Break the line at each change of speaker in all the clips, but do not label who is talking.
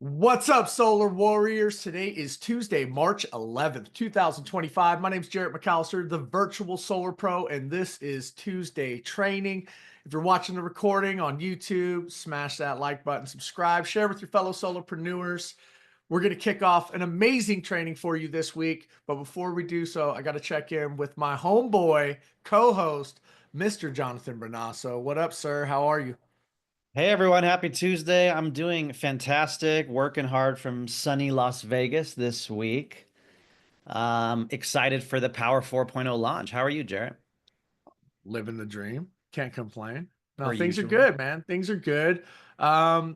What's up, Solar Warriors? Today is Tuesday, March 11th, 2025. My name is Jarrett McAllister, the virtual Solar Pro, and this is Tuesday Training. If you're watching the recording on YouTube, smash that like button, subscribe, share with your fellow solopreneurs. We're going to kick off an amazing training for you this week. But before we do so, I got to check in with my homeboy, co-host, Mr. Jonathan Bernasso. What up, sir? How are you?
Hey everyone, happy Tuesday. I'm doing fantastic, working hard from sunny Las Vegas this week. Excited for the Power 4.0 launch. How are you, Jarrett?
Living the dream. Can't complain. No,
Per
things are
usual.
good, man. Things are good. Yeah,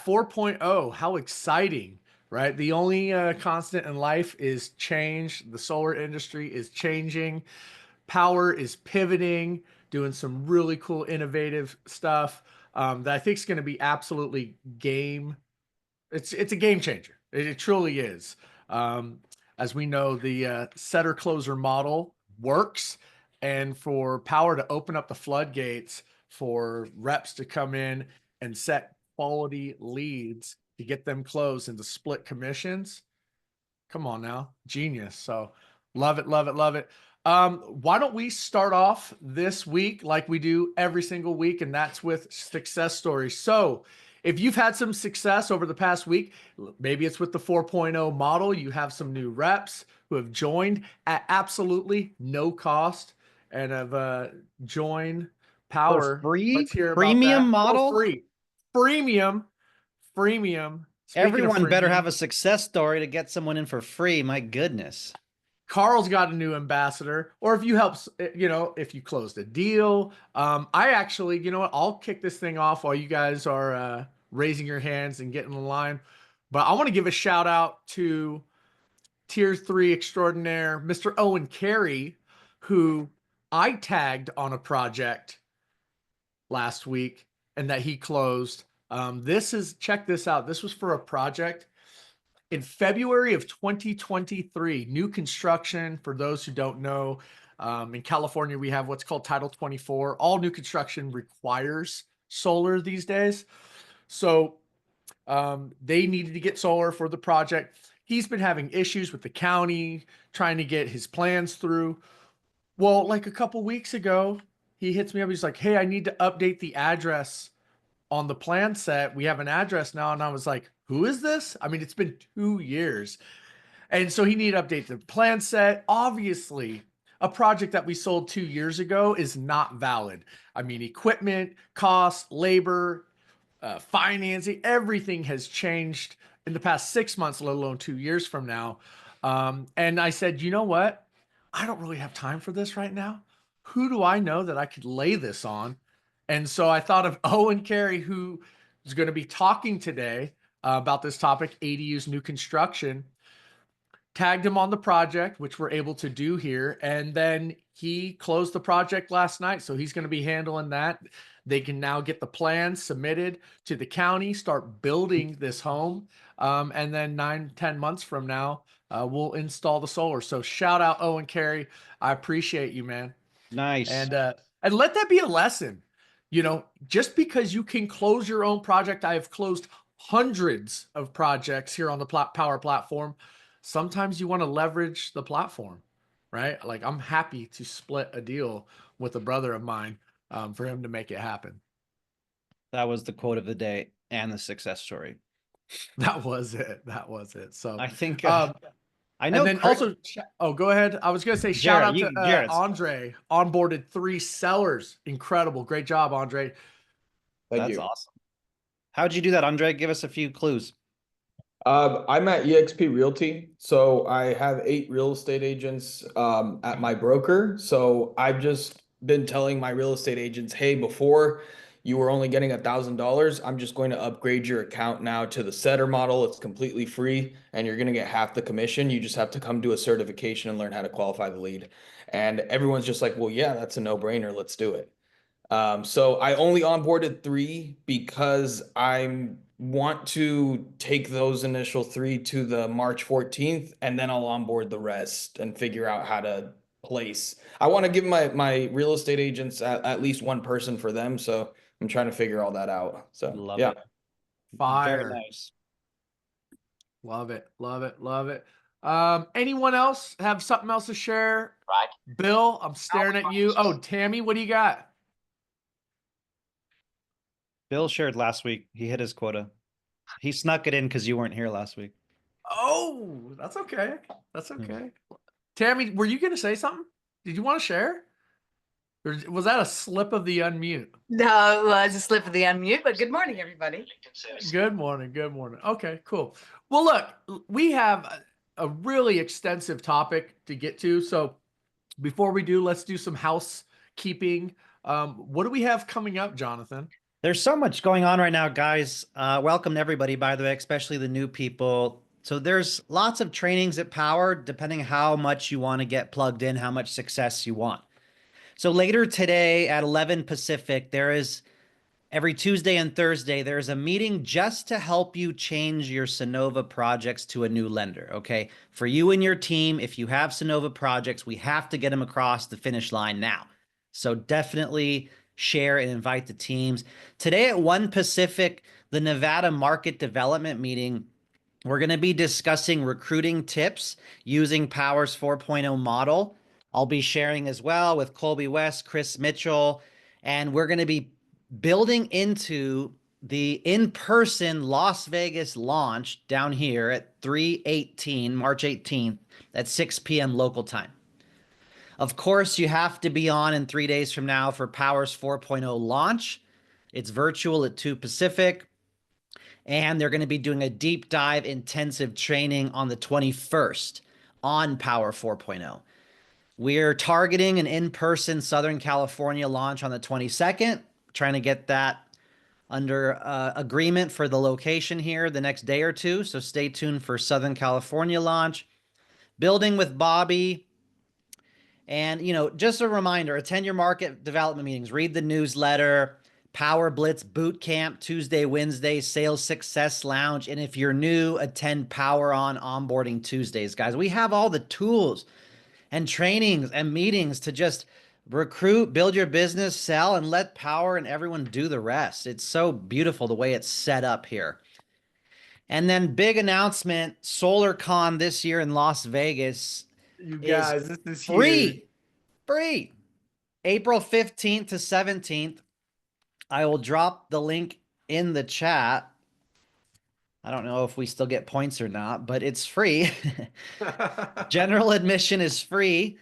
4.0. How exciting, right? The only constant in life is change. The solar industry is changing. Powur is pivoting, doing some really cool, innovative stuff that I think is going to be absolutely game. It's a game changer. It truly is. Um, as we know, the setter closer model works, and for Powur to open up the floodgates for reps to come in and set quality leads to get them closed into split commissions. Come on now, genius. So love it, love it, love it. Why don't we start off this week like we do every single week, and that's with success stories. So if you've had some success over the past week, maybe it's with the 4.0 model, you have some new reps who have joined at absolutely no cost and have joined
For
Powur.
free?
Let's hear about
Premium
that for
model?
free. Freemium, freemium. Speaking of
Everyone better
freemium,
have a success story to get someone in for free. My goodness.
Carl's got a new ambassador, or if you help, if you closed a deal. I actually, you know what? I'll kick this thing off while you guys are raising your hands and getting in line. But I want to give a shout out to Tier 3 extraordinaire, Mr. Owen Carey, who I tagged on a project last week and that he closed. Check this out. This was for a project in February of 2023, new construction. For those who don't know, in California, we have what's called Title 24. All new construction requires solar these days. So they needed to get solar for the project. He's been having issues with the county trying to get his plans through. Well, like a couple weeks ago, he hits me up. He's like, "Hey, I need to update the address on the plan set. We have an address now." And I was like, "Who is this?" I mean, it's been 2 years. And so he needed to update the plan set. Obviously, a project that we sold 2 years ago is not valid. I mean, equipment, cost, labor, financing, everything has changed in the past 6 months, let alone 2 years from now. And I said, you know what? I don't really have time for this right now. Who do I know that I could lay this on? And so I thought of Owen Carey, who is going to be talking today about this topic, ADU's new construction. Tagged him on the project, which we're able to do here. And then he closed the project last night. So he's going to be handling that. They can now get the plans submitted to the county, start building this home. And then 9, 10 months from now, we'll install the solar. So shout out Owen Carey. I appreciate you, man.
Nice.
And let that be a lesson. Just because you can close your own project, I have closed hundreds of projects here on the Powur platform. Sometimes you want to leverage the platform, right? Like I'm happy to split a deal with a brother of mine for him to make it happen.
That was the quote of the day and the success story.
That was it. That was it. So,
I think
um,
I
and
know
then
Kurt
also, oh, go ahead. I was gonna say shout
Jarrett,
out to
you Jarrett.
Andre. Onboarded 3 sellers. Incredible. Great job, Andre.
Thank
That's
you.
awesome. How'd you do that, Andre? Give us a few clues.
I'm at eXp Realty, so I have 8 real estate agents at my broker. So I've just been telling my real estate agents, hey, before you were only getting $1,000, I'm just going to upgrade your account now to the setter model. It's completely free, and you're going to get half the commission. You just have to come do a certification and learn how to qualify the lead. And everyone's just like, well, yeah, that's a no-brainer. Let's do it. So I only onboarded 3 because I want to take those initial 3 to the March 14th, and then I'll onboard the rest and figure out how to place. I want to give my real estate agents at least one person for them. So I'm trying to figure all that out. So
Love
yeah.
it. Very
Fire.
nice.
Love it. Love it. Love it. Anyone else have something else to share? Bill, I'm staring at you. Oh, Tammy, what do you got?
Bill shared last week. He hit his quota. He snuck it in because you weren't here last week.
Oh, that's okay. That's
Hmm.
okay. Tammy, were you going to say something? Did you want to share? Or was that a slip of the unmute?
No, it was a slip of the unmute, but good morning, everybody.
Good morning. Good morning. Okay, cool. Well, look, we have a really extensive topic to get to. So before we do, let's do some housekeeping. What do we have coming up, Jonathan?
There's so much going on right now, guys. Welcome everybody, by the way, especially the new people. So there's lots of trainings at Powur, depending how much you want to get plugged in, how much success you want. So later today at 11 Pacific, there is every Tuesday and Thursday, there's a meeting just to help you change your Sonova projects to a new lender. Okay. For you and your team, if you have Sonova projects, we have to get them across the finish line now. So definitely share and invite the teams. Today at 1 Pacific, the Nevada Market Development Meeting, we're going to be discussing recruiting tips using Powur's 4.0 model. I'll be sharing as well with Colby West, Chris Mitchell, and we're going to be building into the in-person Las Vegas launch down here at 3/18, March 18th at 6 p.m. local time. Of course, you have to be on in 3 days from now for Powur's 4.0 launch. It's virtual at 2 Pacific. And they're going to be doing a deep dive intensive training on the 21st on Powur 4.0. We're targeting an in-person Southern California launch on the 22nd, trying to get that under agreement for the location here the next day or two. So stay tuned for Southern California launch. Building with Bobby. And, just a reminder, attend your market development meetings, read the newsletter, Powur Blitz Boot Camp, Tuesday, Wednesday, Sales Success Lounge. And if you're new, attend Powur On Onboarding Tuesdays, guys. We have all the tools and trainings and meetings to just recruit, build your business, sell, and let Powur and everyone do the rest. It's so beautiful the way it's set up here. And then big announcement, SolarCon this year in Las Vegas
You
is
guys, this is huge.
free. April 15th to 17th. I will drop the link in the chat. I don't know if we still get points or not, but it's free. General admission is free.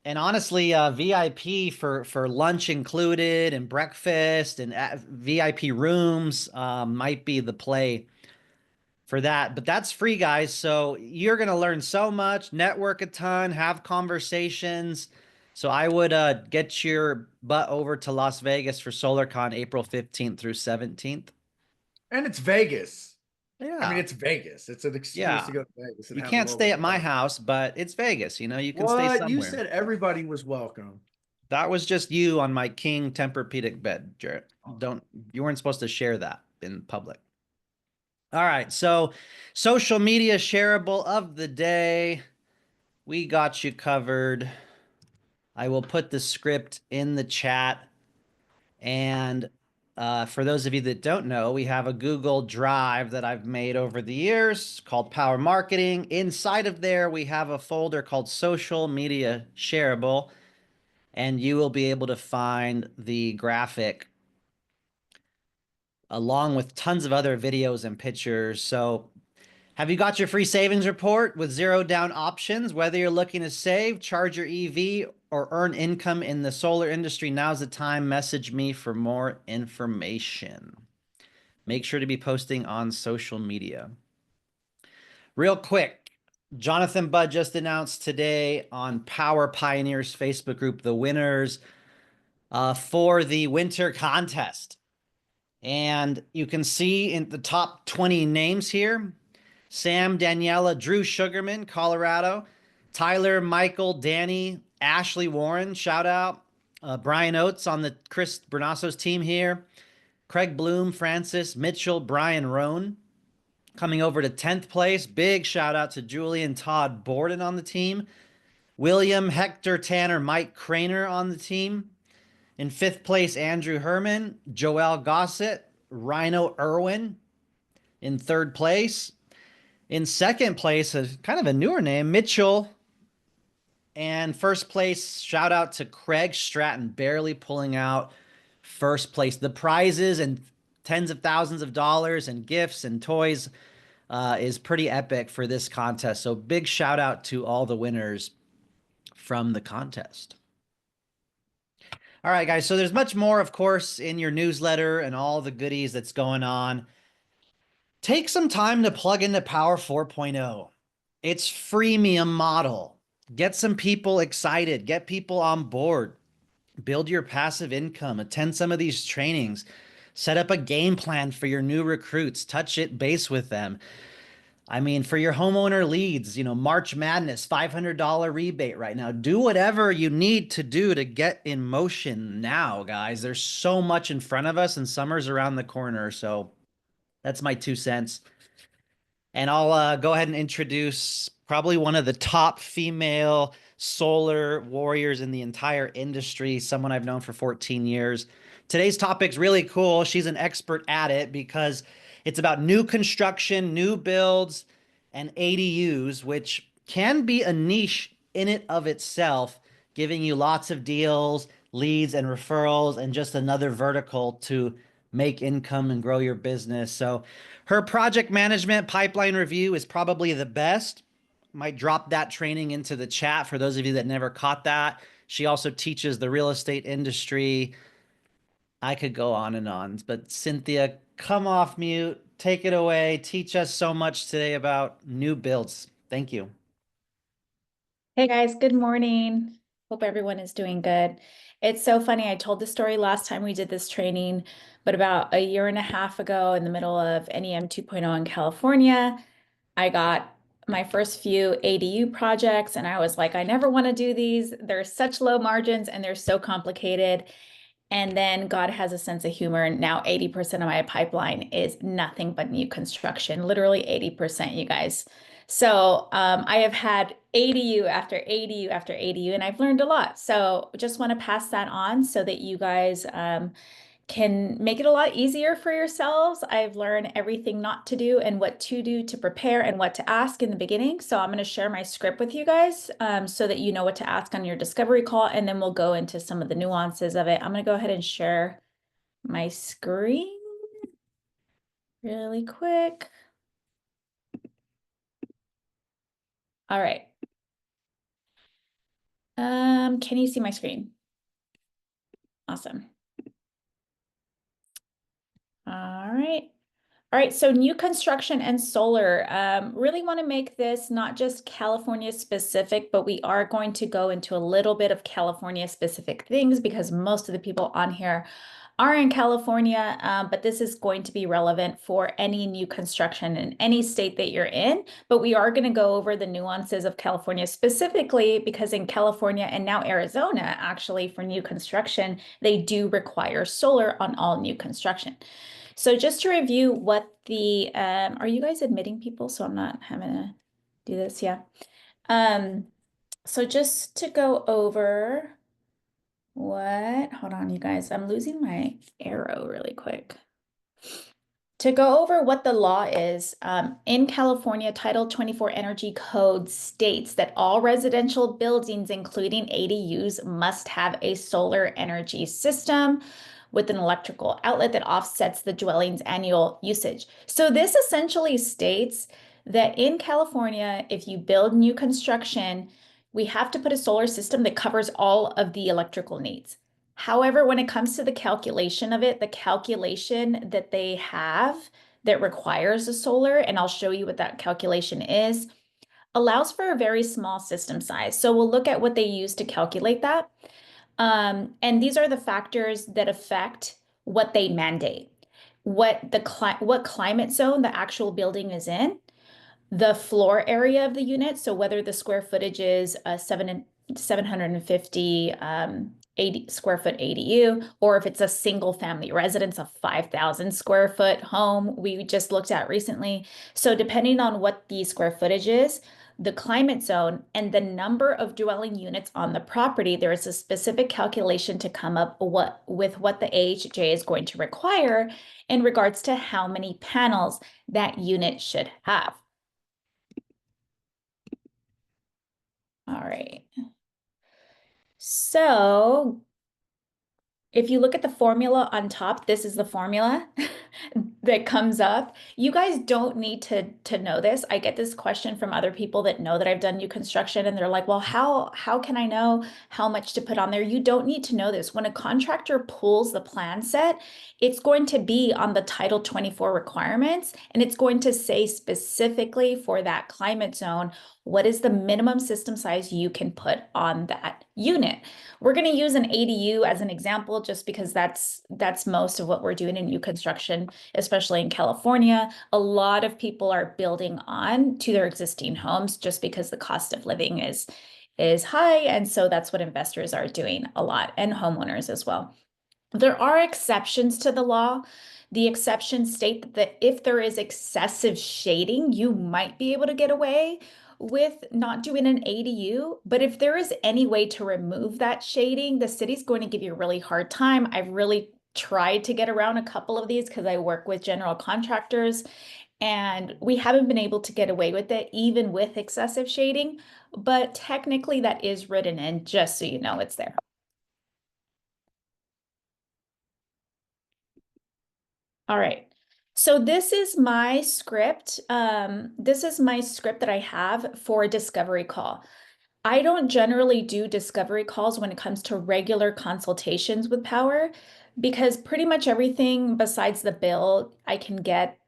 And honestly, VIP for lunch included and breakfast and VIP rooms might be the play for that. But that's free, guys. So you're going to learn so much, network a ton, have conversations. So I would get your butt over to Las Vegas for SolarCon April 15th through 17th.
And it's Vegas.
Yeah.
I mean, it's Vegas. It's an excuse to go to Vegas. And
You
have
can't
a little
stay
bit
at
of
my
fun.
house, but it's Vegas. You can stay
What?
somewhere.
You said everybody was welcome.
That was just you on my king Tempur-Pedic bed, Jarrett. You weren't supposed to share that in public. All right, so social media shareable of the day. We got you covered. I will put the script in the chat. And for those of you that don't know, we have a Google Drive that I've made over the years called Powur Marketing. Inside of there, we have a folder called Social Media Shareable, and you will be able to find the graphic along with tons of other videos and pictures. So have you got your free savings report with zero down options? Whether you're looking to save, charge your EV, or earn income in the solar industry, now's the time. Message me for more information. Make sure to be posting on social media. Real quick, Jonathan Budd just announced today on Powur Pioneers Facebook group the winners for the winter contest. And you can see in the top 20 names here, Sam, Daniela, Drew Sugarman, Colorado, Tyler, Michael, Danny, Ashley Warren, shout out, Brian Oates on the Chris Bernasso's team here, Craig Bloom, Francis, Mitchell, Brian Roan. Coming over to 10th place, big shout out to Julian Todd Borden on the team, William, Hector, Tanner, Mike Craner on the team. In 5th place, Andrew Herman, Joel Gossett, Rhino Irwin in 3rd place. In second place, a kind of a newer name, Mitchell. And first place, shout out to Craig Stratton, barely pulling out first place. The prizes and tens of thousands of dollars and gifts and toys is pretty epic for this contest. So big shout out to all the winners from the contest. All right, guys. So there's much more, of course, in your newsletter and all the goodies that's going on. Take some time to plug into Powur 4.0. It's freemium model. Get some people excited. Get people on board. Build your passive income. Attend some of these trainings. Set up a game plan for your new recruits. Touch it base with them. I mean, for your homeowner leads, March Madness, $500 rebate right now. Do whatever you need to do to get in motion now, guys. There's so much in front of us and summer's around the corner. So that's my 2 cents. And I'll go ahead and introduce probably one of the top female solar warriors in the entire industry, someone I've known for 14 years. Today's topic's really cool. She's an expert at it because it's about new construction, new builds, and ADUs, which can be a niche in it of itself, giving you lots of deals, leads, and referrals, and just another vertical to make income and grow your business. So her project management pipeline review is probably the best. Might drop that training into the chat for those of you that never caught that. She also teaches the real estate industry. I could go on and on, but Cynthia, come off mute, take it away. Teach us so much today about new builds. Thank you.
Hey guys, good morning. Hope everyone is doing good. It's so funny. I told the story last time we did this training, but about a year and a half ago, in the middle of NEM 2.0 in California, I got my first few ADU projects, and I was like, I never want to do these. They're such low margins and they're so complicated. And then God has a sense of humor. And now 80% of my pipeline is nothing but new construction, literally 80%, you guys. So I have had ADU after ADU after ADU, and I've learned a lot. So just want to pass that on so that you guys can make it a lot easier for yourselves. I've learned everything not to do and what to do to prepare and what to ask in the beginning. So I'm going to share my script with you guys so that you know what to ask on your discovery call, and then we'll go into some of the nuances of it. I'm going to go ahead and share my screen really quick. All right. Can you see my screen? Awesome. All right. All right, so new construction and solar. Really want to make this not just California specific, but we are going to go into a little bit of California specific things because most of the people on here are in California, but this is going to be relevant for any new construction in any state that you're in. But we are going to go over the nuances of California specifically because in California and now Arizona, actually for new construction, they do require solar on all new construction. So just to review what the, are you guys admitting people? So I'm not having to do this, yeah. So just to go over hold on, you guys, I'm losing my arrow really quick. To go over what the law is, in California, Title 24 Energy Code states that all residential buildings, including ADUs, must have a solar energy system with an electrical outlet that offsets the dwelling's annual usage. So this essentially states that in California, if you build new construction, we have to put a solar system that covers all of the electrical needs. However, when it comes to the calculation of it, the calculation that they have that requires a solar, and I'll show you what that calculation is, allows for a very small system size. So we'll look at what they use to calculate that. And these are the factors that affect what they mandate, what climate zone the actual building is in, the floor area of the unit, so whether the square footage is 750 80 square foot ADU, or if it's a single family residence, a 5,000 square foot home we just looked at recently. So depending on what the square footage is, the climate zone, and the number of dwelling units on the property, there is a specific calculation to come up with what the AHJ is going to require in regards to how many panels that unit should have. All right. So if you look at the formula on top, this is the formula that comes up. You guys don't need to know this. I get this question from other people that know that I've done new construction, and they're like, well, how can I know how much to put on there? You don't need to know this. When a contractor pulls the plan set, it's going to be on the Title 24 requirements, and it's going to say specifically for that climate zone, what is the minimum system size you can put on that unit. We're going to use an ADU as an example, just because that's most of what we're doing in new construction, especially in California. A lot of people are building on to their existing homes just because the cost of living is high, and so that's what investors are doing a lot, and homeowners as well. There are exceptions to the law. The exceptions state that if there is excessive shading, you might be able to get away with not doing an ADU. But if there is any way to remove that shading, the city's going to give you a really hard time. I've really tried to get around a couple of these because I work with general contractors, and we haven't been able to get away with it, even with excessive shading. But technically, that is written in, just so you know it's there. All right. So this is my script. This is my script that I have for a discovery call. I don't generally do discovery calls when it comes to regular consultations with Powur, because pretty much everything besides the bill I can get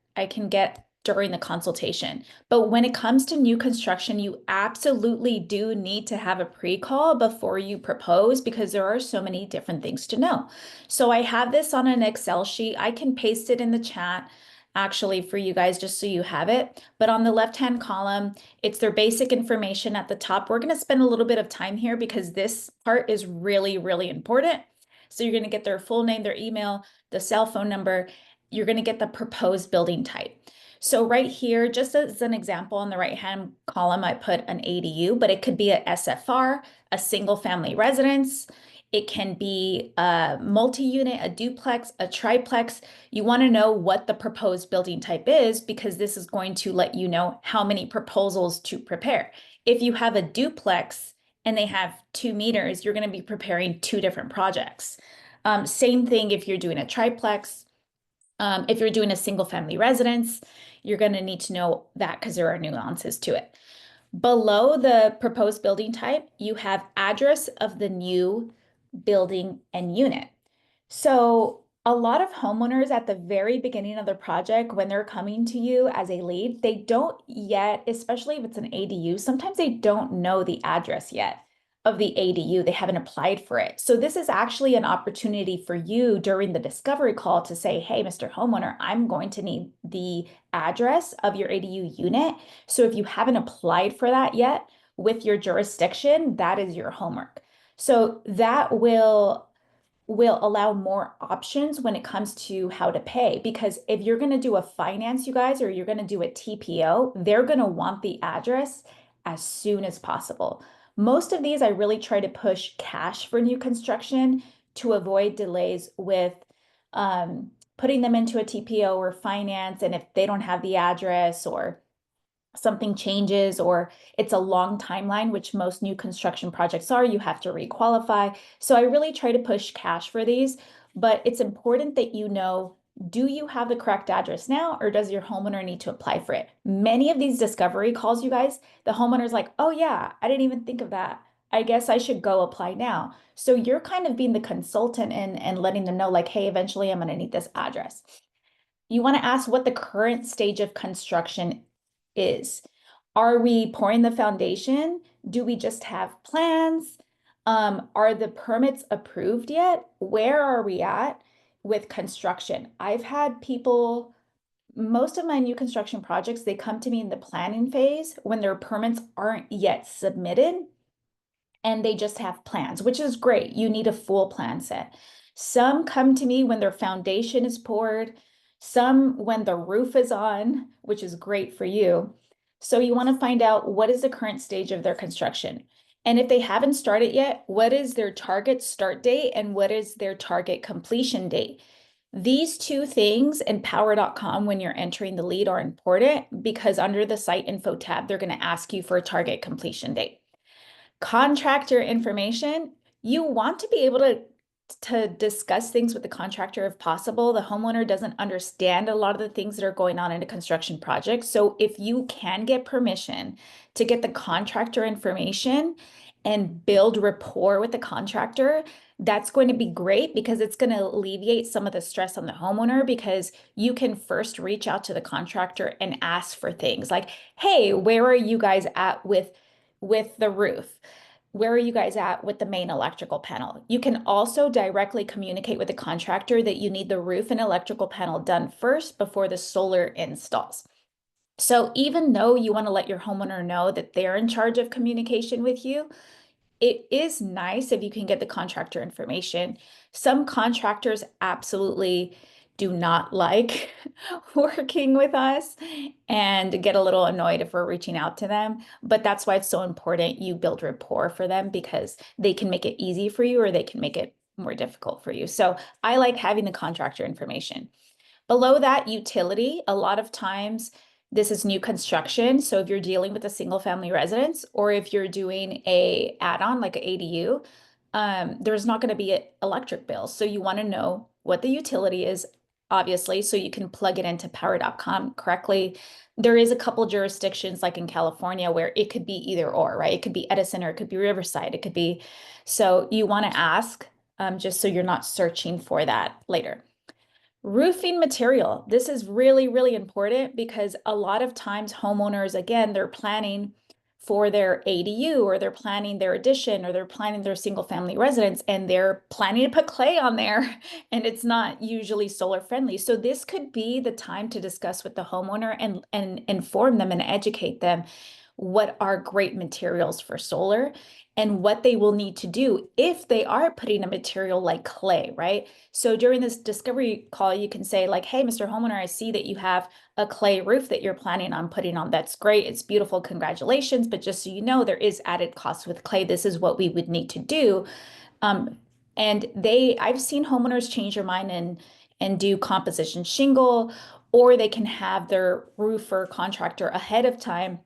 during the consultation. But when it comes to new construction, you absolutely do need to have a pre-call before you propose, because there are so many different things to know. So I have this on an Excel sheet. I can paste it in the chat actually for you guys, just so you have it. But on the left-hand column, it's their basic information at the top. We're going to spend a little bit of time here because this part is really, really important. So you're going to get their full name, their email, the cell phone number. You're going to get the proposed building type. So right here, just as an example, on the right-hand column, I put an ADU, but it could be a SFR, a single family residence. It can be a multi-unit, a duplex, a triplex. You want to know what the proposed building type is, because this is going to let you know how many proposals to prepare. If you have a duplex and they have 2 meters, you're going to be preparing 2 different projects. Same thing if you're doing a triplex. If you're doing a single family residence, you're going to need to know that because there are nuances to it. Below the proposed building type, you have address of the new building and unit. So a lot of homeowners at the very beginning of the project, when they're coming to you as a lead, they don't yet, especially if it's an ADU, sometimes they don't know the address yet of the ADU. They haven't applied for it. So this is actually an opportunity for you during the discovery call to say, hey, Mr. Homeowner, I'm going to need the address of your ADU unit. So if you haven't applied for that yet with your jurisdiction, that is your homework. So that will allow more options when it comes to how to pay. Because if you're going to do a finance, you guys, or you're going to do a TPO, they're going to want the address as soon as possible. Most of these, I really try to push cash for new construction to avoid delays with putting them into a TPO or finance. And if they don't have the address, or something changes, or it's a long timeline, which most new construction projects are, you have to requalify. So I really try to push cash for these, but it's important that you know, do you have the correct address now, or does your homeowner need to apply for it? Many of these discovery calls, you guys, the homeowner's like, oh yeah, I didn't even think of that. I guess I should go apply now. So you're kind of being the consultant and letting them know, like, hey, eventually I'm going to need this address. You want to ask what the current stage of construction is. Are we pouring the foundation? Do we just have plans? Are the permits approved yet? Where are we at with construction? I've had people, most of my new construction projects, they come to me in the planning phase when their permits aren't yet submitted, and they just have plans, which is great. You need a full plan set. Some come to me when their foundation is poured, some when the roof is on, which is great for you. So you want to find out what is the current stage of their construction. And if they haven't started yet, what is their target start date and what is their target completion date? These 2 things in Powur.com when you're entering the lead are important, because under the site info tab, they're going to ask you for a target completion date. Contractor information, you want to be able to discuss things with the contractor if possible. The homeowner doesn't understand a lot of the things that are going on in a construction project. So if you can get permission to get the contractor information and build rapport with the contractor, that's going to be great because it's going to alleviate some of the stress on the homeowner, because you can first reach out to the contractor and ask for things like, hey, where are you guys at with the roof? Where are you guys at with the main electrical panel? You can also directly communicate with the contractor that you need the roof and electrical panel done first before the solar installs. So even though you want to let your homeowner know that they're in charge of communication with you, it is nice if you can get the contractor information. Some contractors absolutely do not like working with us and get a little annoyed if we're reaching out to them. But that's why it's so important you build rapport for them, because they can make it easy for you or they can make it more difficult for you. So I like having the contractor information. Below that, utility, a lot of times this is new construction. So if you're dealing with a single family residence, or if you're doing a add-on like an ADU, there's not going to be an electric bill. So you want to know what the utility is, obviously, so you can plug it into Powur.com correctly. There is a couple jurisdictions like in California where it could be either or, right? It could be Edison or it could be Riverside. It could be, so you want to ask just so you're not searching for that later. Roofing material. This is really, really important because a lot of times homeowners, again, they're planning for their ADU or they're planning their addition or they're planning their single family residence and they're planning to put clay on there and it's not usually solar friendly. So this could be the time to discuss with the homeowner and inform them and educate them what are great materials for solar and what they will need to do if they are putting a material like clay, right? So during this discovery call, you can say like, hey, Mr. Homeowner, I see that you have a clay roof that you're planning on putting on. That's great. It's beautiful. Congratulations. But just so you know, there is added cost with clay. This is what we would need to do. And I've seen homeowners change their mind and do composition shingle, or they can have their roofer contractor ahead of time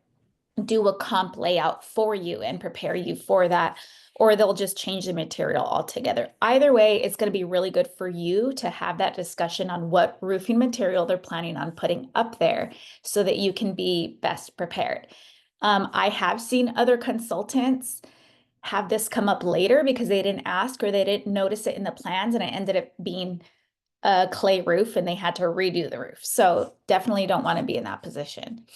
do a comp layout for you and prepare you for that, or they'll just change the material altogether. Either way, it's going to be really good for you to have that discussion on what roofing material they're planning on putting up there so that you can be best prepared. I have seen other consultants have this come up later because they didn't ask or they didn't notice it in the plans, and it ended up being a clay roof and they had to redo the roof. So definitely don't want to be in that position.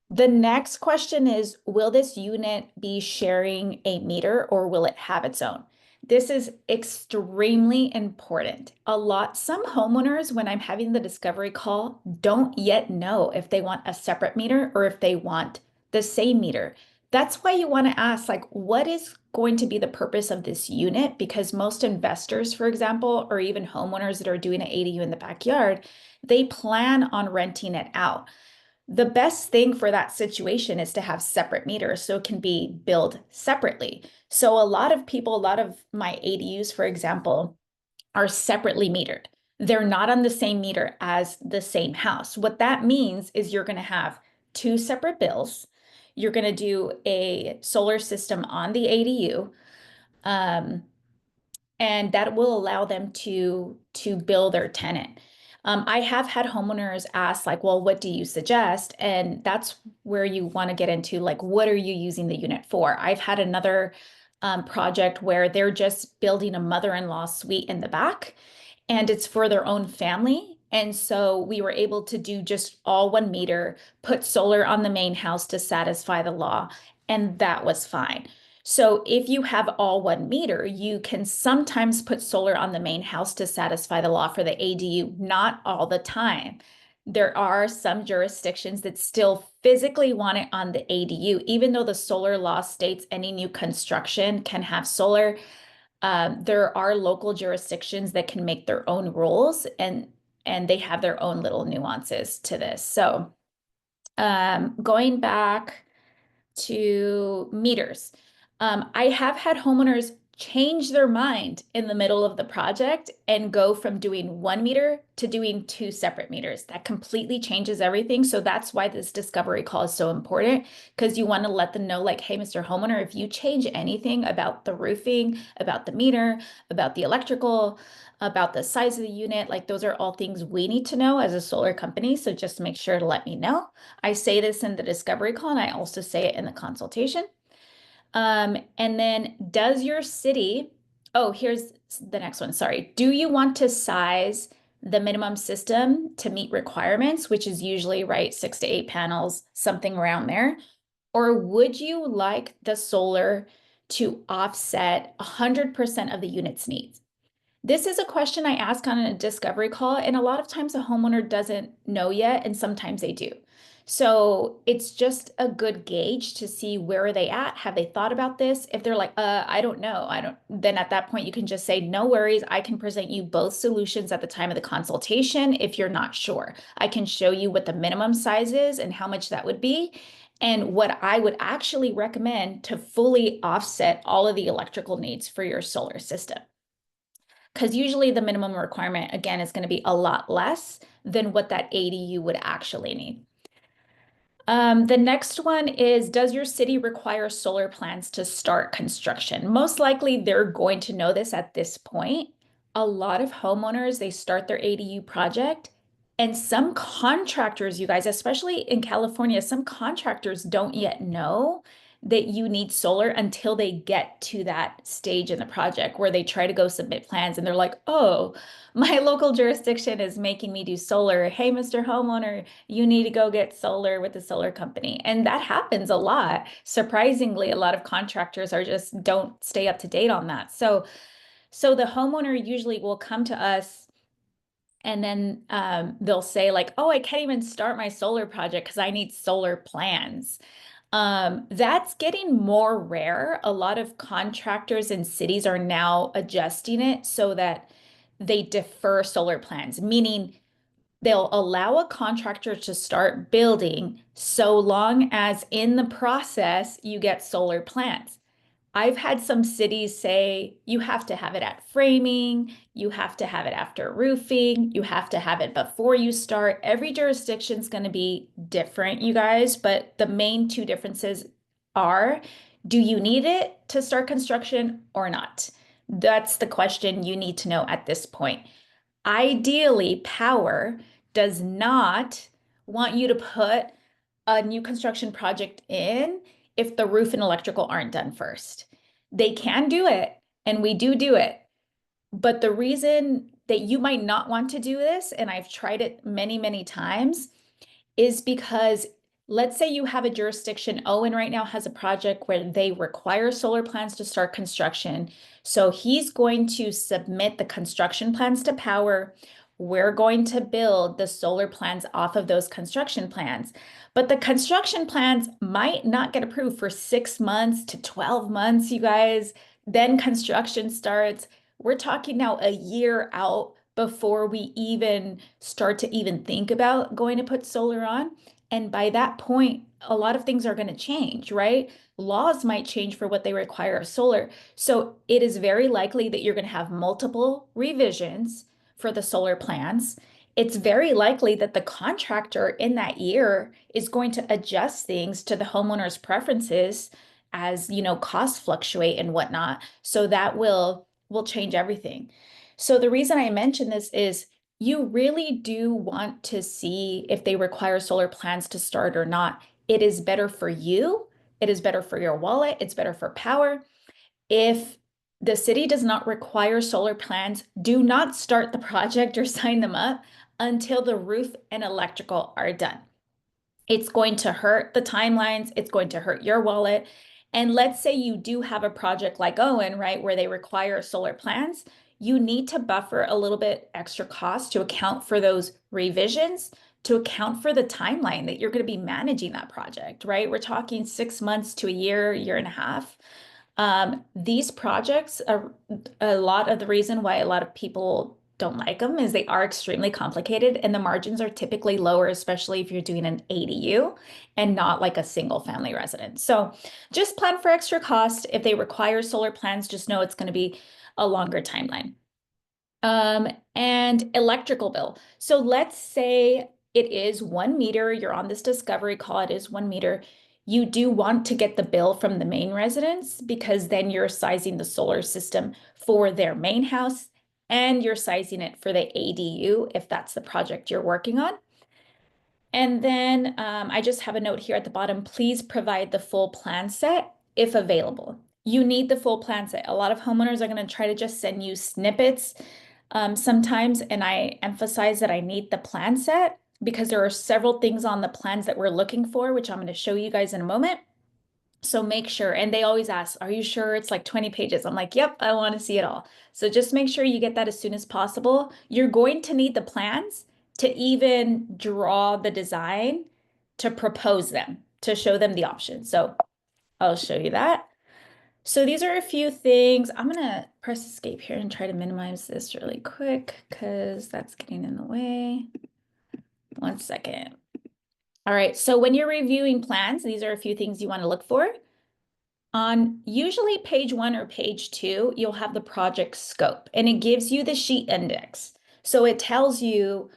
The next question is, will this unit be sharing a meter or will it have its own? This is extremely important. Some homeowners, when I'm having the discovery call, don't yet know if they want a separate meter or if they want the same meter. That's why you want to ask, like, what is going to be the purpose of this unit? Because most investors, for example, or even homeowners that are doing an ADU in the backyard, they plan on renting it out. The best thing for that situation is to have separate meters so it can be billed separately. So a lot of my ADUs, for example, are separately metered. They're not on the same meter as the same house. What that means is you're going to have two separate bills. You're going to do a solar system on the ADU. And that will allow them to bill their tenant. I have had homeowners ask like, well, what do you suggest? And that's where you want to get into like, what are you using the unit for? I've had another project where they're just building a mother-in-law suite in the back and it's for their own family. And so we were able to do just all one meter, put solar on the main house to satisfy the law, and that was fine. So if you have all one meter, you can sometimes put solar on the main house to satisfy the law for the ADU, not all the time. There are some jurisdictions that still physically want it on the ADU, even though the solar law states any new construction can have solar. There are local jurisdictions that can make their own rules and they have their own little nuances to this. So going back to meters. I have had homeowners change their mind in the middle of the project and go from doing 1 meter to doing 2 separate meters. That completely changes everything. So that's why this discovery call is so important, because you want to let them know, like, hey, Mr. Homeowner, if you change anything about the roofing, about the meter, about the electrical, about the size of the unit, like those are all things we need to know as a solar company. So just make sure to let me know. I say this in the discovery call, and I also say it in the consultation. And then does your city, oh, here's the next one, sorry. Do you want to size the minimum system to meet requirements, which is usually, right, 6 to 8 panels, something around there? Or would you like the solar to offset 100% of the unit's needs? This is a question I ask on a discovery call, and a lot of times a homeowner doesn't know yet, and sometimes they do. So it's just a good gauge to see where are they at. Have they thought about this? If they're like, I don't know, then at that point you can just say, no worries. I can present you both solutions at the time of the consultation. If you're not sure, I can show you what the minimum size is and how much that would be, and what I would actually recommend to fully offset all of the electrical needs for your solar system. Because usually the minimum requirement, again, is going to be a lot less than what that ADU would actually need. The next one is, does your city require solar plans to start construction? Most likely they're going to know this at this point. A lot of homeowners, they start their ADU project, and some contractors, you guys, especially in California, some contractors don't yet know that you need solar until they get to that stage in the project where they try to go submit plans and they're like, oh, my local jurisdiction is making me do solar. Hey, Mr. Homeowner, you need to go get solar with the solar company. And that happens a lot. Surprisingly, a lot of contractors are just don't stay up to date on that. So the homeowner usually will come to us, and then they'll say like, oh, I can't even start my solar project because I need solar plans. That's getting more rare. A lot of contractors and cities are now adjusting it so that they defer solar plans, meaning they'll allow a contractor to start building so long as in the process you get solar plans. I've had some cities say you have to have it at framing, you have to have it after roofing, you have to have it before you start. Every jurisdiction is going to be different, you guys, but the main two differences are, do you need it to start construction or not? That's the question you need to know at this point. Ideally, Powur does not want you to put a new construction project in if the roof and electrical aren't done first. They can do it, and we do it. But the reason that you might not want to do this, and I've tried it many, many times, is because let's say you have a jurisdiction, Owen right now has a project where they require solar plans to start construction. So he's going to submit the construction plans to Powur. We're going to build the solar plans off of those construction plans. But the construction plans might not get approved for 6 months to 12 months, you guys. Then construction starts. We're talking now a year out before we even start to even think about going to put solar on. And by that point, a lot of things are going to change, right? Laws might change for what they require of solar. So it is very likely that you're going to have multiple revisions for the solar plans. It's very likely that the contractor in that year is going to adjust things to the homeowner's preferences as, you know, costs fluctuate and whatnot. So that will change everything. So the reason I mention this is you really do want to see if they require solar plans to start or not. It is better for you. It is better for your wallet. It's better for Powur. If the city does not require solar plans, do not start the project or sign them up until the roof and electrical are done. It's going to hurt the timelines. It's going to hurt your wallet. And let's say you do have a project like Owen, right, where they require solar plans. You need to buffer a little bit extra cost to account for those revisions, to account for the timeline that you're going to be managing that project, right? We're talking 6 months to a year, year and a half. These projects are a lot of the reason why a lot of people don't like them is they are extremely complicated and the margins are typically lower, especially if you're doing an ADU and not like a single family residence. So just plan for extra cost. If they require solar plans, just know it's going to be a longer timeline. And electrical bill. So let's say it is 1 meter. You're on this discovery call. It is 1 meter. You do want to get the bill from the main residence because then you're sizing the solar system for their main house and you're sizing it for the ADU if that's the project you're working on. And then I just have a note here at the bottom, please provide the full plan set if available. You need the full plan set. A lot of homeowners are going to try to just send you snippets sometimes, and I emphasize that I need the plan set because there are several things on the plans that we're looking for, which I'm going to show you guys in a moment. So make sure, and they always ask, are you sure it's like 20 pages? I'm like, yep, I want to see it all. So just make sure you get that as soon as possible. You're going to need the plans to even draw the design, to propose them, to show them the options. So I'll show you that. So these are a few things. I'm gonna press escape here and try to minimize this really quick because that's getting in the way. 1 second. All right, so when you're reviewing plans, these are a few things you want to look for. On usually page 1 or page 2, you'll have the project scope and it gives you the sheet index. So it tells you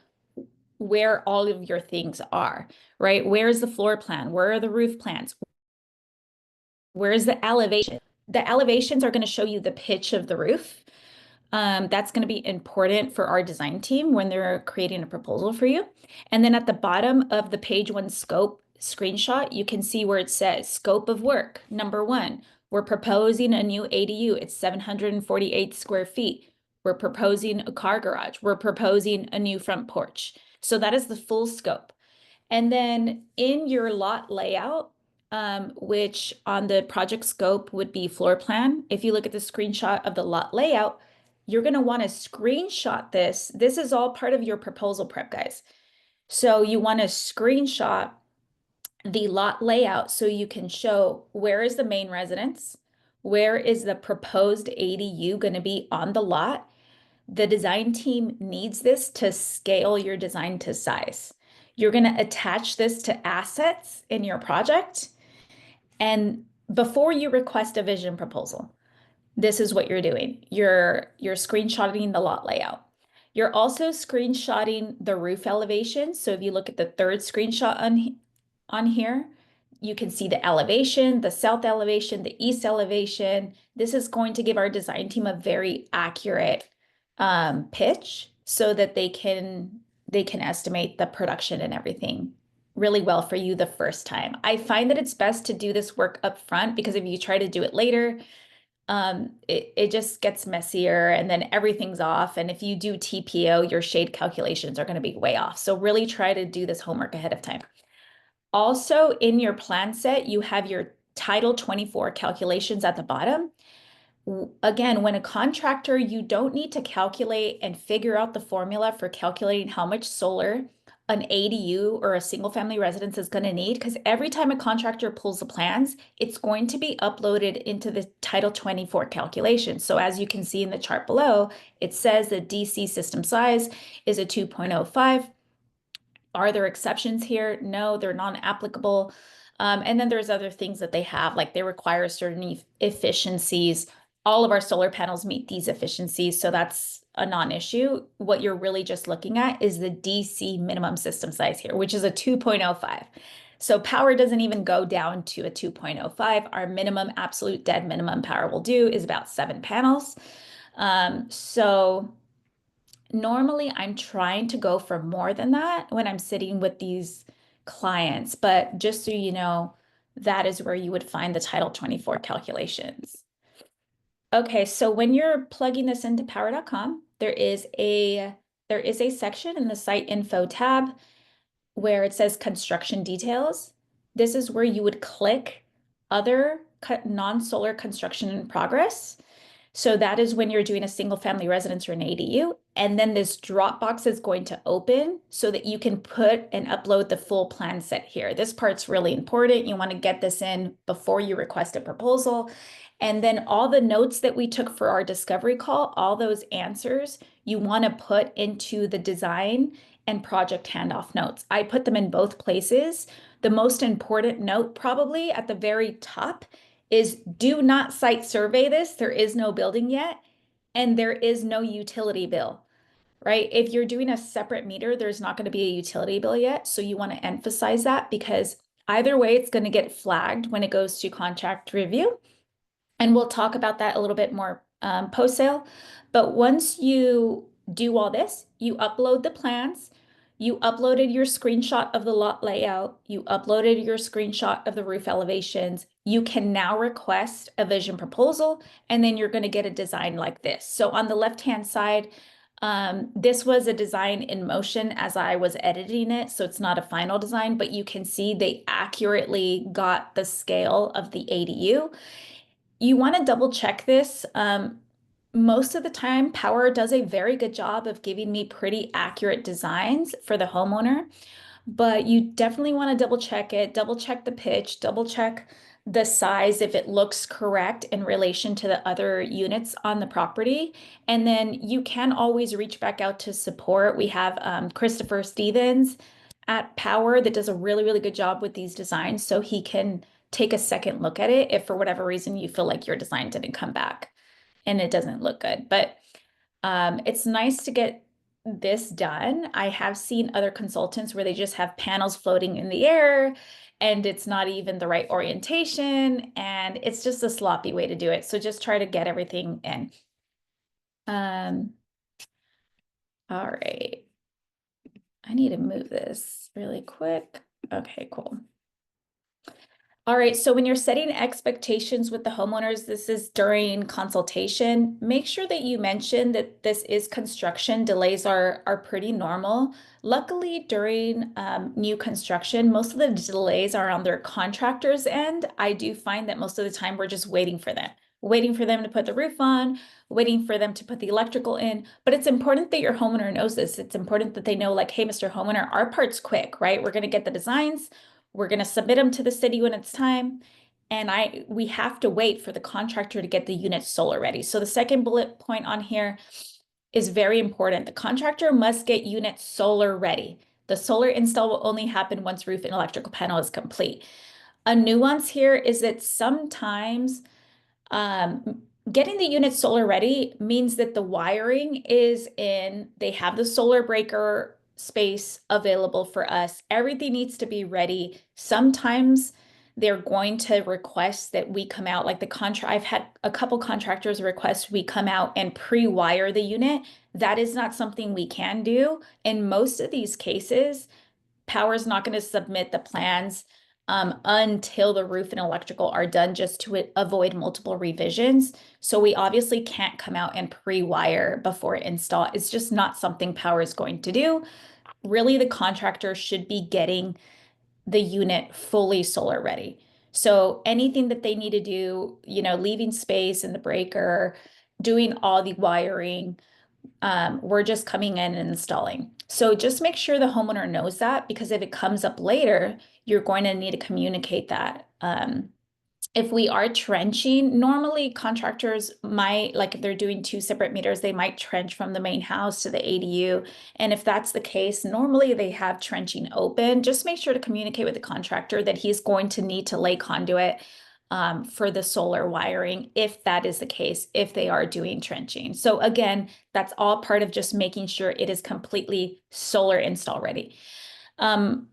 where all of your things are, right? Where's the floor plan? Where are the roof plans? Where's the elevation? The elevations are going to show you the pitch of the roof. That's going to be important for our design team when they're creating a proposal for you. And then at the bottom of the page 1 scope screenshot, you can see where it says scope of work. Number 1, we're proposing a new ADU. It's 748 square feet. We're proposing a car garage. We're proposing a new front porch. So that is the full scope. And then in your lot layout, which on the project scope would be floor plan. If you look at the screenshot of the lot layout, you're going to want to screenshot this. This is all part of your proposal prep, guys. So you want to screenshot the lot layout so you can show where is the main residence, where is the proposed ADU going to be on the lot. The design team needs this to scale your design to size. You're going to attach this to assets in your project. And before you request a vision proposal, this is what you're doing. You're screenshotting the lot layout. You're also screenshotting the roof elevation. So if you look at the 3rd screenshot on here, you can see the elevation, the south elevation, the east elevation. This is going to give our design team a very accurate pitch so that they can estimate the production and everything really well for you the first time. I find that it's best to do this work up front because if you try to do it later, it just gets messier and then everything's off. And if you do TPO, your shade calculations are going to be way off. So really try to do this homework ahead of time. Also in your plan set, you have your Title 24 calculations at the bottom. Again, when a contractor, you don't need to calculate and figure out the formula for calculating how much solar an ADU or a single family residence is going to need, because every time a contractor pulls the plans, it's going to be uploaded into the Title 24 calculation. So as you can see in the chart below, it says the DC system size is a 2.05. Are there exceptions here? No, they're non-applicable. And then there's other things that they have, like they require certain efficiencies. All of our solar panels meet these efficiencies, so that's a non-issue. What you're really just looking at is the DC minimum system size here, which is a 2.05. So Powur doesn't even go down to a 2.05. Our minimum, absolute dead minimum Powur will do is about 7 panels. So normally I'm trying to go for more than that when I'm sitting with these clients, but just so you know, that is where you would find the Title 24 calculations. Okay, so when you're plugging this into powur.com, there is a section in the site info tab where it says construction details. This is where you would click other non-solar construction in progress. So that is when you're doing a single family residence or an ADU. And then this Dropbox is going to open so that you can put and upload the full plan set here. This part's really important. You want to get this in before you request a proposal. And then all the notes that we took for our discovery call, all those answers, you want to put into the design and project handoff notes. I put them in both places. The most important note probably at the very top is do not site survey this. There is no building yet, and there is no utility bill, right? If you're doing a separate meter, there's not going to be a utility bill yet. So you want to emphasize that, because either way, it's going to get flagged when it goes to contract review. And we'll talk about that a little bit more post-sale. But once you do all this, you upload the plans, you uploaded your screenshot of the lot layout, you uploaded your screenshot of the roof elevations, you can now request a vision proposal, and then you're going to get a design like this. So on the left-hand side, this was a design in motion as I was editing it, so it's not a final design, but you can see they accurately got the scale of the ADU. You want to double check this. Most of the time, Powur does a very good job of giving me pretty accurate designs for the homeowner, but you definitely want to double check it, double check the pitch, double check the size if it looks correct in relation to the other units on the property. And then you can always reach back out to support. We have Christopher Stevens at Powur that does a really, really good job with these designs, so he can take a second look at it if for whatever reason you feel like your design didn't come back and it doesn't look good. But it's nice to get this done. I have seen other consultants where they just have panels floating in the air and it's not even the right orientation, and it's just a sloppy way to do it. So just try to get everything in. All right. I need to move this really quick. Okay, cool. All right, so when you're setting expectations with the homeowners, this is during consultation, make sure that you mention that this is construction. Delays are pretty normal. Luckily, during new construction, most of the delays are on their contractor's end. I do find that most of the time we're just waiting for them to put the roof on, waiting for them to put the electrical in. But it's important that your homeowner knows this. It's important that they know, like, hey, Mr. Homeowner, our part's quick, right? We're going to get the designs. We're going to submit them to the city when it's time. And we have to wait for the contractor to get the unit solar ready. So the second bullet point on here is very important. The contractor must get units solar ready. The solar install will only happen once roof and electrical panel is complete. A nuance here is that sometimes getting the unit solar ready means that the wiring is in, they have the solar breaker space available for us. Everything needs to be ready. Sometimes they're going to request that we come out, like I've had a couple contractors request we come out and pre-wire the unit. That is not something we can do. In most of these cases, Powur's not going to submit the plans until the roof and electrical are done, just to avoid multiple revisions. So we obviously can't come out and pre-wire before install. It's just not something Powur is going to do. Really, the contractor should be getting the unit fully solar ready. So anything that they need to do, leaving space in the breaker, doing all the wiring, we're just coming in and installing. So just make sure the homeowner knows that, because if it comes up later, you're going to need to communicate that. If we are trenching, normally contractors might, like if they're doing 2 separate meters, they might trench from the main house to the ADU. And if that's the case, normally they have trenching open. Just make sure to communicate with the contractor that he's going to need to lay conduit for the solar wiring, if that is the case, if they are doing trenching. So again, that's all part of just making sure it is completely solar install ready.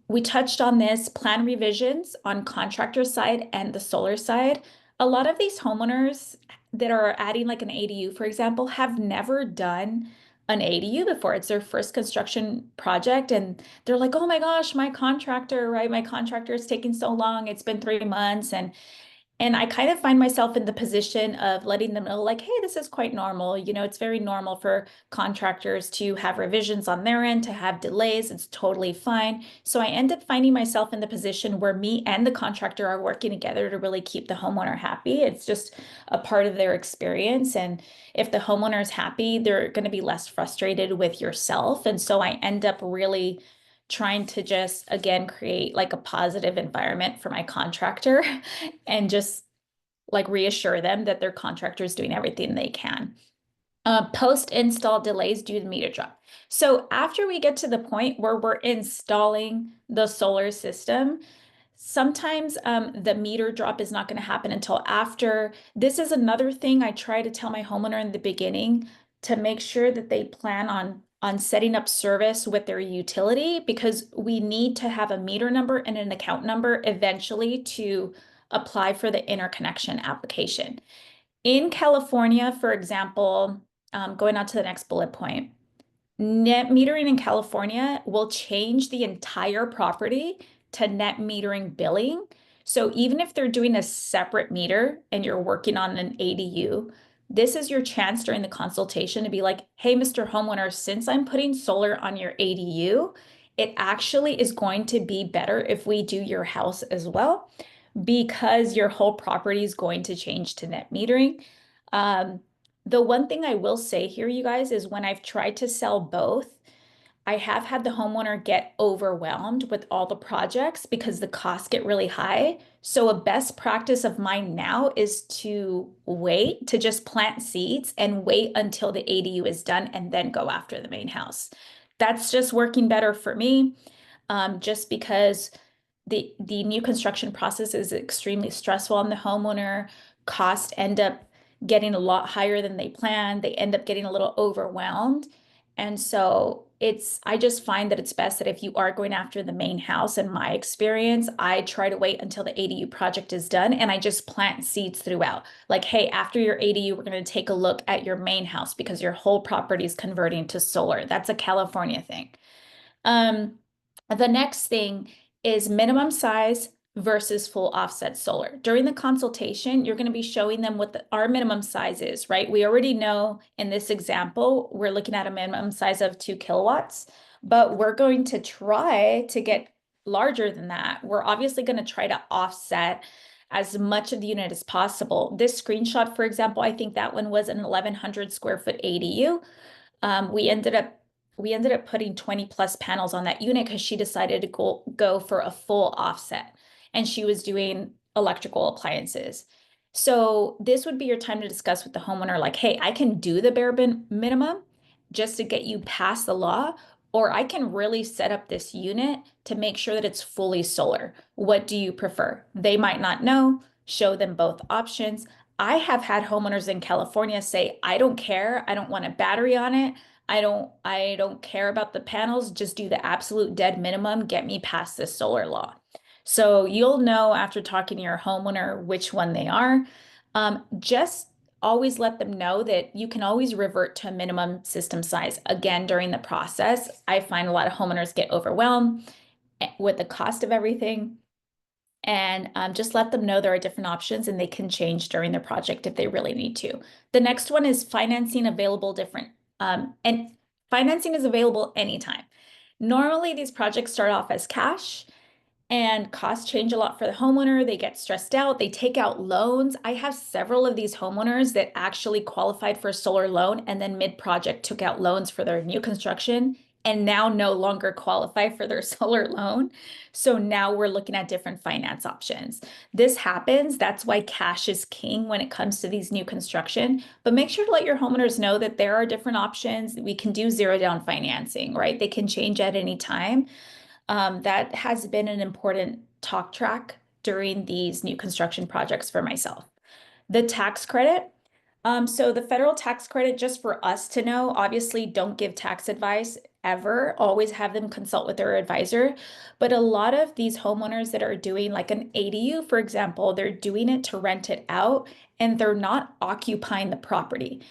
We touched on this, plan revisions on contractor side and the solar side. A lot of these homeowners that are adding like an ADU, for example, have never done an ADU before. It's their first construction project, and they're like, oh my gosh, my contractor, right? My contractor is taking so long. It's been 3 months. And And I kind of find myself in the position of letting them know, like, hey, this is quite normal. You know, it's very normal for contractors to have revisions on their end, to have delays. It's totally fine. So I end up finding myself in the position where me and the contractor are working together to really keep the homeowner happy. It's just a part of their experience. And if the homeowner is happy, they're going to be less frustrated with yourself. And so I end up really trying to just, again, create like a positive environment for my contractor and just like reassure them that their contractor is doing everything they can. Post-install delays due to meter drop. So after we get to the point where we're installing the solar system, sometimes the meter drop is not going to happen until after. This is another thing I try to tell my homeowner in the beginning, to make sure that they plan on setting up service with their utility, because we need to have a meter number and an account number eventually to apply for the interconnection application. In California, for example, going on to the next bullet point, net metering in California will change the entire property to net metering billing. So even if they're doing a separate meter and you're working on an ADU, this is your chance during the consultation to be like, hey, Mr. Homeowner, since I'm putting solar on your ADU, it actually is going to be better if we do your house as well, because your whole property is going to change to net metering. The one thing I will say here, you guys, is when I've tried to sell both, I have had the homeowner get overwhelmed with all the projects because the costs get really high. So a best practice of mine now is to wait, to just plant seeds and wait until the ADU is done and then go after the main house. That's just working better for me, just because the new construction process is extremely stressful on the homeowner. Costs end up getting a lot higher than they planned. They end up getting a little overwhelmed. And so I just find that it's best that if you are going after the main house, in my experience, I try to wait until the ADU project is done and I just plant seeds throughout. Like, hey, after your ADU, we're going to take a look at your main house because your whole property is converting to solar. That's a California thing. The next thing is minimum size versus full offset solar. During the consultation, you're going to be showing them what our minimum size is, right? We already know in this example, we're looking at a minimum size of 2 kilowatts, but we're going to try to get larger than that. We're obviously going to try to offset as much of the unit as possible. This screenshot, for example, I think that one was an 1,100 square foot ADU. We ended up putting 20 plus panels on that unit because she decided to go for a full offset, and she was doing electrical appliances. So this would be your time to discuss with the homeowner, like, hey, I can do the bare minimum just to get you past the law, or I can really set up this unit to make sure that it's fully solar. What do you prefer? They might not know. Show them both options. I have had homeowners in California say, I don't care. I don't want a battery on it. I don't care about the panels. Just do the absolute dead minimum. Get me past this solar law. So you'll know after talking to your homeowner which one they are. Just always let them know that you can always revert to a minimum system size. Again, during the process, I find a lot of homeowners get overwhelmed with the cost of everything. And just let them know there are different options and they can change during their project if they really need to. The next one is financing available different. And financing is available anytime. Normally, these projects start off as cash, and costs change a lot for the homeowner. They get stressed out. They take out loans. I have several of these homeowners that actually qualified for a solar loan and then mid-project took out loans for their new construction and now no longer qualify for their solar loan. So now we're looking at different finance options. This happens. That's why cash is king when it comes to these new construction. But make sure to let your homeowners know that there are different options. We can do zero down financing, right? They can change at any time. That has been an important talk track during these new construction projects for myself. The tax credit. So the federal tax credit, just for us to know, obviously don't give tax advice ever. Always have them consult with their advisor. But a lot of these homeowners that are doing like an ADU, for example, they're doing it to rent it out and they're not occupying the property.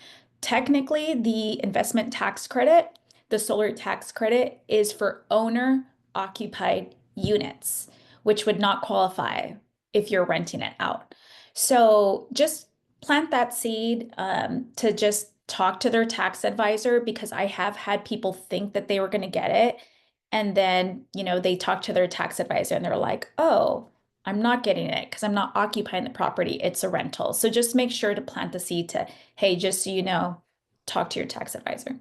Technically, the investment tax credit, the solar tax credit, is for owner occupied units, which would not qualify if you're renting it out. So just plant that seed to just talk to their tax advisor, because I have had people think that they were going to get it. And then, they talk to their tax advisor and they're like, oh, I'm not getting it because I'm not occupying the property. It's a rental. So just make sure to plant the seed to, hey, just so you know, talk to your tax advisor.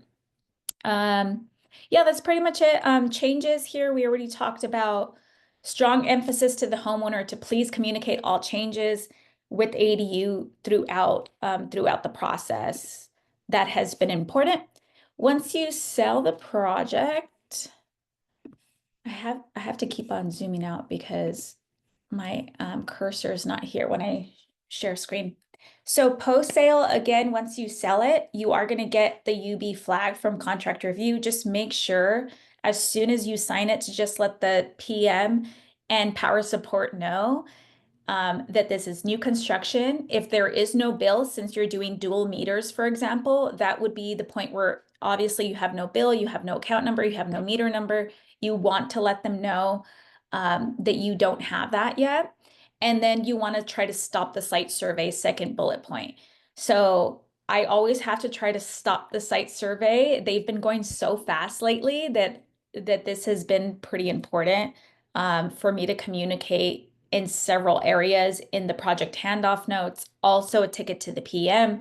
Yeah, that's pretty much it. Changes here, we already talked about. Strong emphasis to the homeowner to please communicate all changes with ADU throughout the process. That has been important. Once you sell the project, I have to keep on zooming out because my cursor is not here when I share screen. So post sale, again, once you sell it, you are going to get the UB flag from contract review. Just make sure as soon as you sign it to just let the PM and power support know that this is new construction. If there is no bill, since you're doing dual meters, for example, that would be the point where obviously you have no bill, you have no account number, you have no meter number. You want to let them know that you don't have that yet. And then you want to try to stop the site survey, second bullet point. So I always have to try to stop the site survey. They've been going so fast lately that this has been pretty important for me to communicate in several areas in the project handoff notes, also a ticket to the PM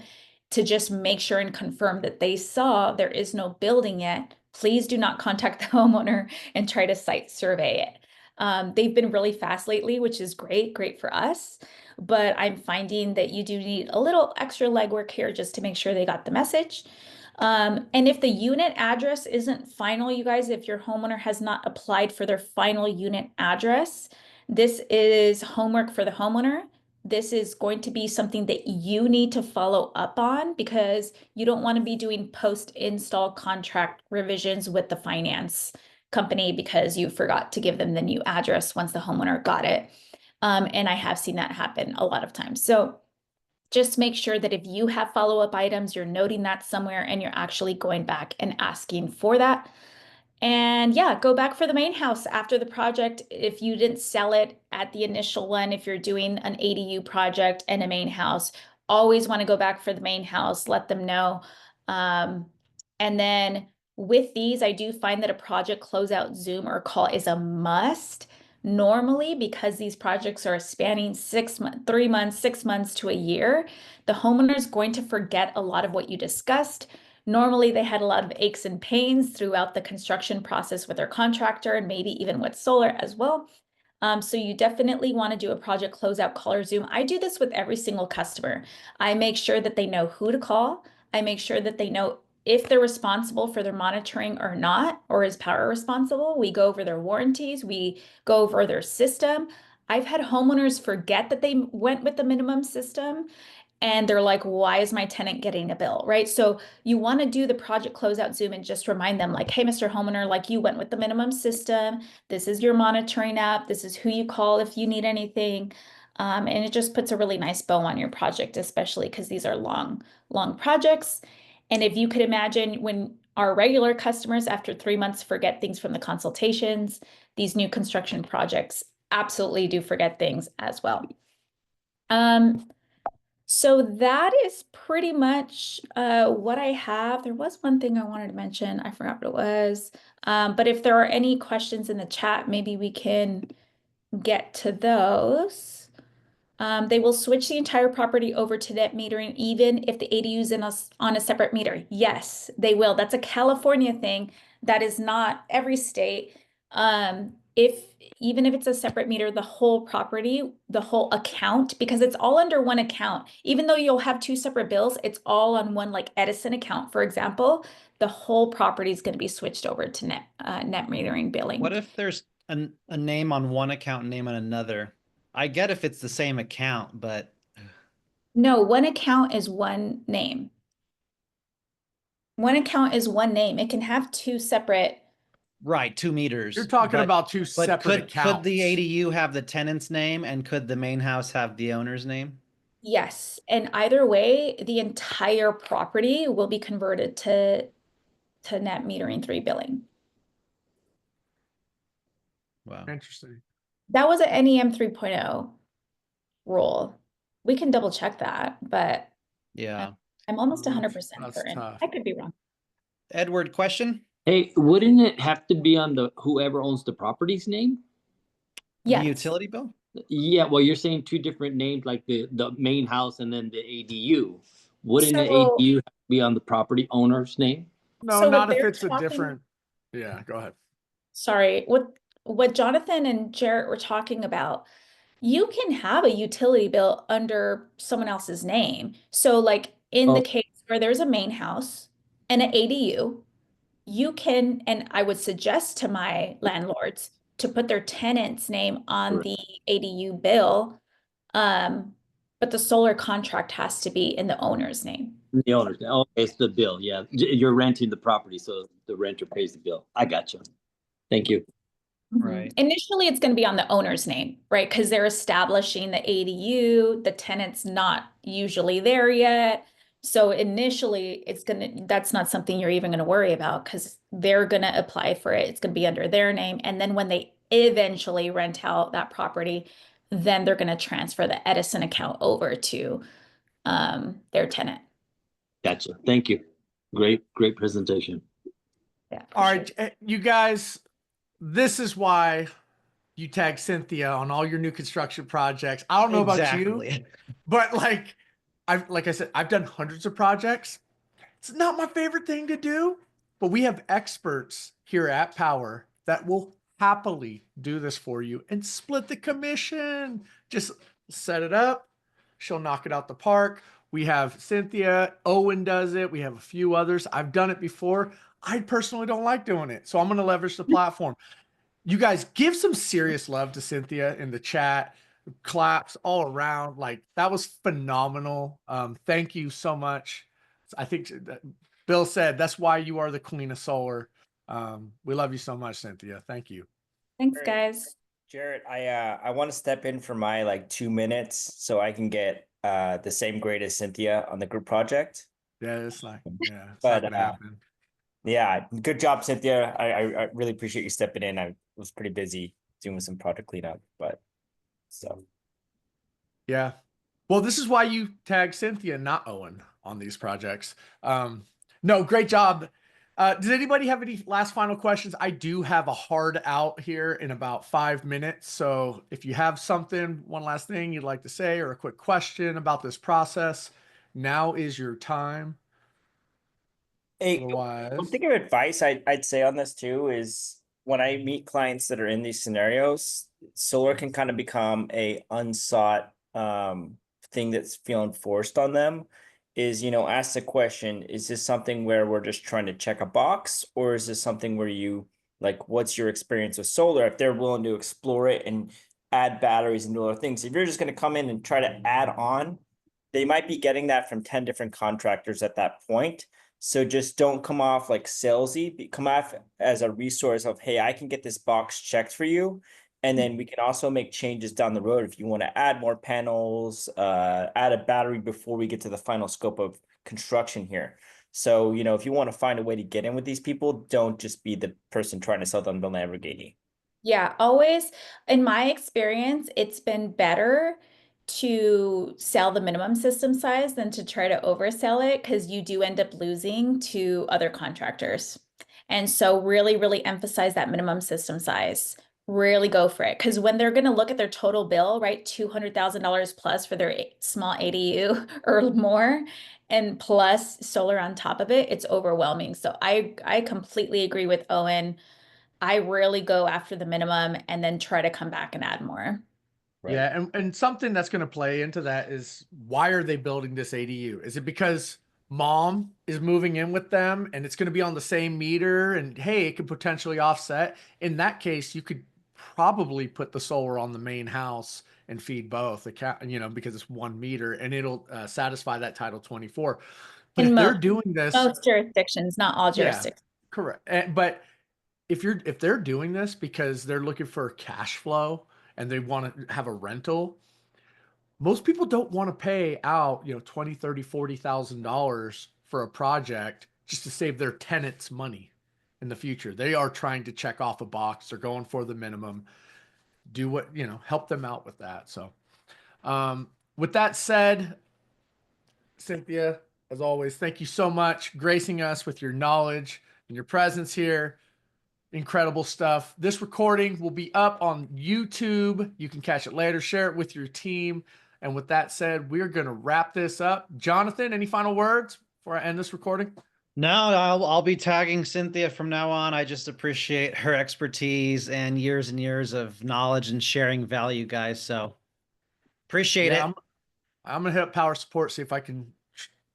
to just make sure and confirm that they saw there is no building yet. Please do not contact the homeowner and try to site survey it. They've been really fast lately, which is great for us. But I'm finding that you do need a little extra legwork here just to make sure they got the message. And if the unit address isn't final, you guys, if your homeowner has not applied for their final unit address, this is homework for the homeowner. This is going to be something that you need to follow up on because you don't want to be doing post-install contract revisions with the finance company because you forgot to give them the new address once the homeowner got it. And I have seen that happen a lot of times. So just make sure that if you have follow-up items, you're noting that somewhere and you're actually going back and asking for that. And yeah, go back for the main house after the project. If you didn't sell it at the initial one, if you're doing an ADU project and a main house, always want to go back for the main house, let them know. And then with these, I do find that a project closeout Zoom or call is a must. Normally, because these projects are spanning 3 months, 6 months to a year, the homeowner is going to forget a lot of what you discussed. Normally, they had a lot of aches and pains throughout the construction process with their contractor and maybe even with solar as well. So you definitely want to do a project closeout call or Zoom. I do this with every single customer. I make sure that they know who to call. I make sure that they know if they're responsible for their monitoring or not, or is Powur responsible. We go over their warranties. We go over their system. I've had homeowners forget that they went with the minimum system and they're like, why is my tenant getting a bill, right? So you want to do the project closeout Zoom and just remind them like, hey, Mr. Homeowner, like you went with the minimum system. This is your monitoring app. This is who you call if you need anything. And it just puts a really nice bow on your project, especially because these are long projects. And if you could imagine when our regular customers after 3 months forget things from the consultations, these new construction projects absolutely do forget things as well. So that is pretty much what I have. There was one thing I wanted to mention. I forgot what it was. But if there are any questions in the chat, maybe we can get to those. They will switch the entire property over to net metering, even if the ADU is on a separate meter. Yes, they will. That's a California thing. That is not every state. Even if it's a separate meter, the whole property, the whole account, because it's all under one account. Even though you'll have 2 separate bills, it's all on one, like Edison account, for example. The whole property is going to be switched over to net metering billing.
What if there's a name on one account and name on another? I get if it's the same account, but
No, one account is one name. One account is one name. It can have 2 separate.
right, 2 meters.
You're talking
but-
about 2
But
separate accounts.
could the ADU have the tenant's name and could the main house have the owner's name?
Yes, and either way, the entire property will be converted to net metering 3 billing.
Wow.
Interesting.
That was an NEM 3.0 rule. We can double check that, but
Yeah.
I'm almost
Oh,
100%
that's
certain.
tough.
I could be wrong.
Edward, question?
Hey, wouldn't it have to be on the whoever owns the property's name?
The
Yes.
utility bill?
Yeah, well, you're saying two different names, like the main house and then the ADU. Wouldn't the
So,
ADU have to be on the property owner's name?
No,
so what
not if
they're
it's a
talking,
different. Yeah, go ahead.
sorry, what Jonathan and Jarrett were talking about, you can have a utility bill under someone else's name. So like in the
Oh.
case where there's a main house and an ADU, you can, and I would suggest to my landlords to put their tenant's name on
Correct.
the ADU bill. But the solar contract has to be in the owner's name.
The owner's name. Oh, it's the bill. Yeah, you're renting the property, so the renter pays the bill. I got you. Thank you.
Right.
Initially, it's going to be on the owner's name, right? Because they're establishing the ADU, the tenant's not usually there yet. So initially, that's not something you're even going to worry about because they're going to apply for it. It's going to be under their name. And then when they eventually rent out that property, then they're going to transfer the Edison account over to their tenant.
Gotcha. Thank you. Great presentation.
Yeah.
All right, you guys, this is why you tag Cynthia on all your new construction projects. I don't know about you, but like I said, I've done hundreds of projects. It's not my favorite thing to do, but we have experts here at Powur that will happily do this for you and split the commission. Just set it up. She'll knock it out the park. We have Cynthia, Owen does it. We have a few others. I've done it before. I personally don't like doing it, so I'm going to leverage the platform. You guys give some serious love to Cynthia in the chat. Claps all around. Like that was phenomenal. Thank you so much. I think Bill said that's why you are the queen of solar. We love you so much, Cynthia. Thank you.
Thanks,
Great.
guys.
Jarrett, I want to step in for my like 2 minutes so I can get the same grade as Cynthia on the group project.
Yeah, it's not. Yeah, it's
But,
not gonna happen.
Yeah, good job, Cynthia. I really appreciate you stepping in. I was pretty busy doing some project cleanup, but so
Yeah. Well, this is why you tag Cynthia, not Owen, on these projects. No, great job. Does anybody have any last final questions? I do have a hard out here in about 5 minutes. So if you have something, one last thing you'd like to say or a quick question about this process, now is your time.
hey,
Otherwise,
one thing of advice I'd say on this too is when I meet clients that are in these scenarios, solar can kind of become a unsought thing that's feeling forced on them. Is, ask the question, is this something where we're just trying to check a box, or is this something where you like, what's your experience with solar? If they're willing to explore it and add batteries and do other things, if you're just going to come in and try to add on, they might be getting that from 10 different contractors at that point. So just don't come off like salesy, come off as a resource of, hey, I can get this box checked for you. And then we can also make changes down the road if you want to add more panels, add a battery before we get to the final scope of construction here. So, if you want to find a way to get in with these people, don't just be the person trying to sell them the Lamborghini.
Yeah, always, in my experience, it's been better to sell the minimum system size than to try to oversell it because you do end up losing to other contractors. And so really, really emphasize that minimum system size. Really go for it. Because when they're going to look at their total bill, right, $200,000 plus for their small ADU or more, and plus solar on top of it, it's overwhelming. So I completely agree with Owen. I really go after the minimum and then try to come back and add more.
Right.
yeah, and something that's going to play into that is why are they building this ADU? Is it because mom is moving in with them and it's going to be on the same meter and hey, it could potentially offset? In that case, you could probably put the solar on the main house and feed both because it's 1 meter and it'll satisfy that Title 24. But
In
if they're
most,
doing this,
most jurisdictions, not all
yeah,
jurisdictions.
correct. But if they're doing this because they're looking for cash flow and they want to have a rental, most people don't want to pay out, 20, 30, $40,000 for a project just to save their tenants money in the future. They are trying to check off a box. They're going for the minimum, do what, help them out with that. So, with that said, Cynthia, as always, thank you so much gracing us with your knowledge and your presence here. Incredible stuff. This recording will be up on YouTube. You can catch it later, share it with your team. And with that said, we're going to wrap this up. Jonathan, any final words before I end this recording?
No, I'll be tagging Cynthia from now on. I just appreciate her expertise and years of knowledge and sharing value, guys. So appreciate it.
I'm going to hit up Power Support, see if I can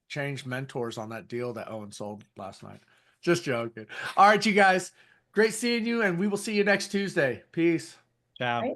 change mentors on that deal that Owen sold last night. Just joking. All right, you guys. Great seeing you, and we will see you next Tuesday. Peace.
Ciao.
Right.